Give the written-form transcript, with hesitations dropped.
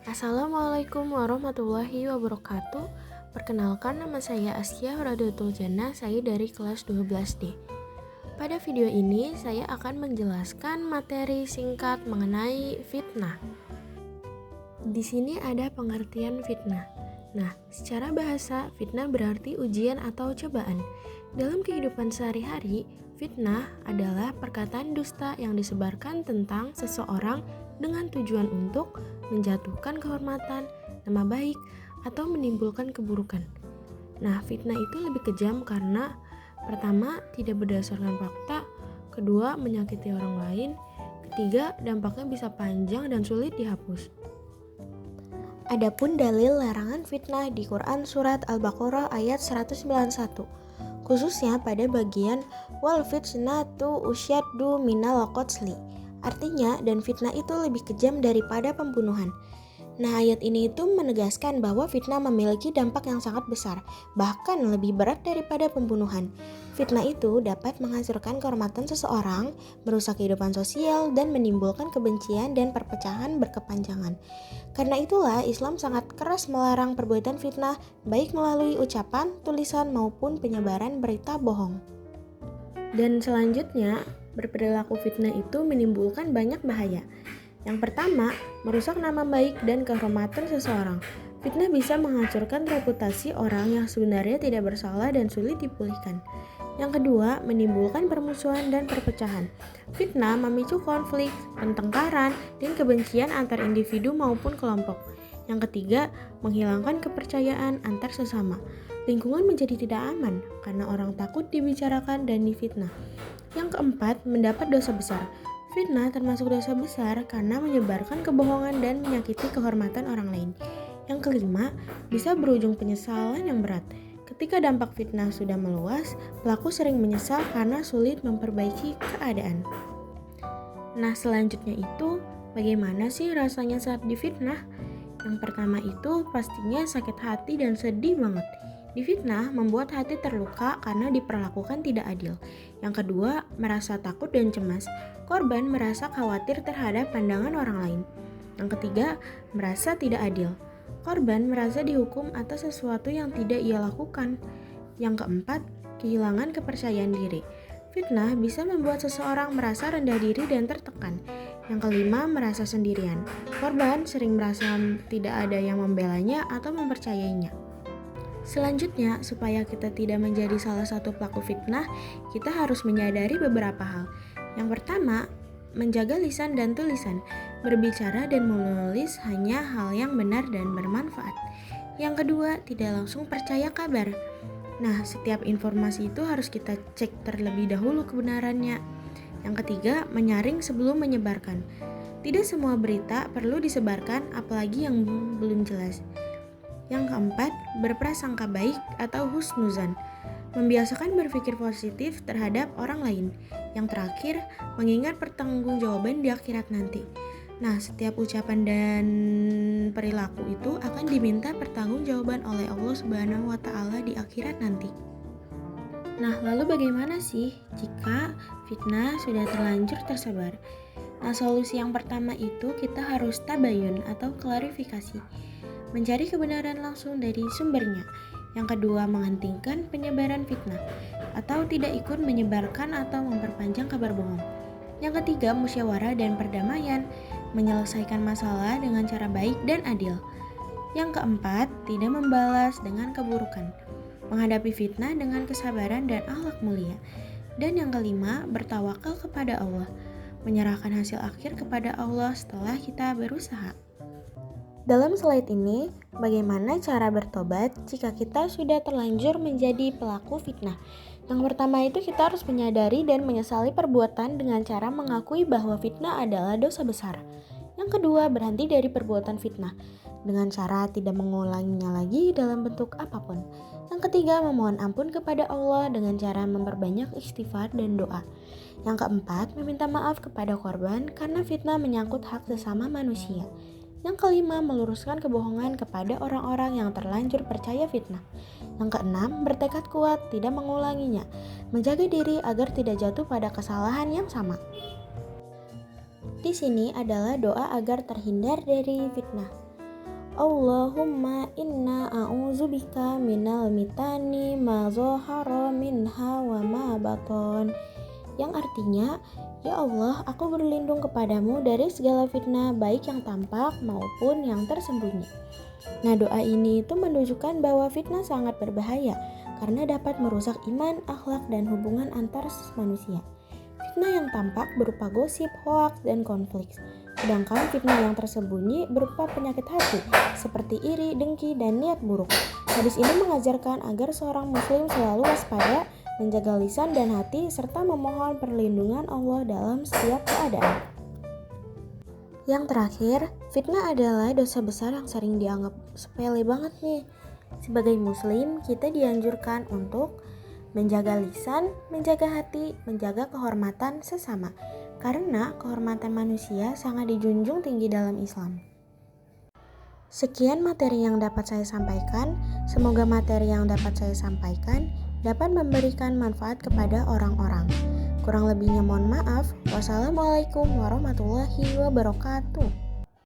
Assalamualaikum warahmatullahi wabarakatuh. Perkenalkan, nama saya Askia Horadotul Jannah, saya dari kelas 12D. Pada video ini saya akan menjelaskan materi singkat mengenai fitnah. Di sini ada pengertian fitnah. Nah, secara bahasa, fitnah berarti ujian atau cobaan. Dalam kehidupan sehari-hari, fitnah adalah perkataan dusta yang disebarkan tentang seseorang dengan tujuan untuk menjatuhkan kehormatan, nama baik, atau menimbulkan keburukan. Nah, fitnah itu lebih kejam karena pertama, tidak berdasarkan fakta, kedua, menyakiti orang lain, ketiga, dampaknya bisa panjang dan sulit dihapus. Adapun dalil larangan fitnah di Quran Surat Al-Baqarah ayat 191, khususnya pada bagian wal fitnatu usyaddu minal qatsli. Artinya, dan fitnah itu lebih kejam daripada pembunuhan. Nah, ayat ini itu menegaskan bahwa fitnah memiliki dampak yang sangat besar, bahkan lebih berat daripada pembunuhan. Fitnah itu dapat menghancurkan kehormatan seseorang, merusak kehidupan sosial, dan menimbulkan kebencian dan perpecahan berkepanjangan. Karena itulah Islam sangat keras melarang perbuatan fitnah, baik melalui ucapan, tulisan, maupun penyebaran berita bohong. Dan selanjutnya, berperilaku fitnah itu menimbulkan banyak bahaya. Yang pertama, merusak nama baik dan kehormatan seseorang. Fitnah bisa menghancurkan reputasi orang yang sebenarnya tidak bersalah dan sulit dipulihkan. Yang kedua, menimbulkan permusuhan dan perpecahan. Fitnah memicu konflik, pertengkaran, dan kebencian antar individu maupun kelompok. Yang ketiga, menghilangkan kepercayaan antar sesama. Lingkungan menjadi tidak aman karena orang takut dibicarakan dan difitnah. Yang keempat, mendapat dosa besar. Fitnah termasuk dosa besar karena menyebarkan kebohongan dan menyakiti kehormatan orang lain. Yang kelima, bisa berujung penyesalan yang berat. Ketika dampak fitnah sudah meluas, pelaku sering menyesal karena sulit memperbaiki keadaan. Nah, selanjutnya itu, bagaimana sih rasanya saat difitnah? Yang pertama itu pastinya sakit hati dan sedih banget. Difitnah membuat hati terluka karena diperlakukan tidak adil. Yang kedua, merasa takut dan cemas. Korban merasa khawatir terhadap pandangan orang lain. Yang ketiga, merasa tidak adil. Korban merasa dihukum atas sesuatu yang tidak ia lakukan. Yang keempat, kehilangan kepercayaan diri. Fitnah bisa membuat seseorang merasa rendah diri dan tertekan. Yang kelima, merasa sendirian. Korban sering merasa tidak ada yang membelanya atau mempercayainya. Selanjutnya, supaya kita tidak menjadi salah satu pelaku fitnah, kita harus menyadari beberapa hal. Yang pertama, menjaga lisan dan tulisan. Berbicara dan menulis hanya hal yang benar dan bermanfaat. Yang kedua, tidak langsung percaya kabar. Nah, setiap informasi itu harus kita cek terlebih dahulu kebenarannya. Yang ketiga, menyaring sebelum menyebarkan. Tidak semua berita perlu disebarkan, apalagi yang belum jelas. Yang keempat, berprasangka baik atau husnuzan. Membiasakan berpikir positif terhadap orang lain. Yang terakhir, mengingat pertanggungjawaban di akhirat nanti. Nah, setiap ucapan dan perilaku itu akan diminta pertanggungjawaban oleh Allah Subhanahu wa Ta'ala di akhirat nanti. Nah, lalu bagaimana sih jika fitnah sudah terlanjur tersebar? Nah, solusi yang pertama itu kita harus tabayun atau klarifikasi. Mencari kebenaran langsung dari sumbernya. Yang kedua, menghentikan penyebaran fitnah atau tidak ikut menyebarkan atau memperpanjang kabar bohong. Yang ketiga, musyawarah dan perdamaian, menyelesaikan masalah dengan cara baik dan adil. Yang keempat, tidak membalas dengan keburukan, menghadapi fitnah dengan kesabaran dan akhlak mulia. Dan yang kelima, bertawakal kepada Allah, menyerahkan hasil akhir kepada Allah setelah kita berusaha. Dalam slide ini, bagaimana cara bertobat jika kita sudah terlanjur menjadi pelaku fitnah? Yang pertama itu kita harus menyadari dan menyesali perbuatan dengan cara mengakui bahwa fitnah adalah dosa besar. Yang kedua, berhenti dari perbuatan fitnah dengan cara tidak mengulanginya lagi dalam bentuk apapun. Yang ketiga, memohon ampun kepada Allah dengan cara memperbanyak istighfar dan doa. Yang keempat, meminta maaf kepada korban karena fitnah menyangkut hak sesama manusia. Yang kelima, meluruskan kebohongan kepada orang-orang yang terlanjur percaya fitnah. Yang keenam, bertekad kuat tidak mengulanginya, menjaga diri agar tidak jatuh pada kesalahan yang sama. Di sini adalah doa agar terhindar dari fitnah. Allahumma inna a'udzubika minal mitani ma zahara minha wa ma baton. Yang artinya, ya Allah, aku berlindung kepadamu dari segala fitnah baik yang tampak maupun yang tersembunyi. Nah, doa ini itu menunjukkan bahwa fitnah sangat berbahaya karena dapat merusak iman, akhlak, dan hubungan antar manusia. Fitnah yang tampak berupa gosip, hoaks, dan konflik. Sedangkan fitnah yang tersembunyi berupa penyakit hati, seperti iri, dengki, dan niat buruk. Hadis ini mengajarkan agar seorang muslim selalu waspada, menjaga lisan dan hati, serta memohon perlindungan Allah dalam setiap keadaan. Yang terakhir, fitnah adalah dosa besar yang sering dianggap sepele banget nih. Sebagai muslim, kita dianjurkan untuk menjaga lisan, menjaga hati, menjaga kehormatan sesama. Karena kehormatan manusia sangat dijunjung tinggi dalam Islam. Sekian materi yang dapat saya sampaikan. Semoga materi yang dapat saya sampaikan dapat memberikan manfaat kepada orang-orang. Kurang lebihnya mohon maaf. Wassalamualaikum warahmatullahi wabarakatuh.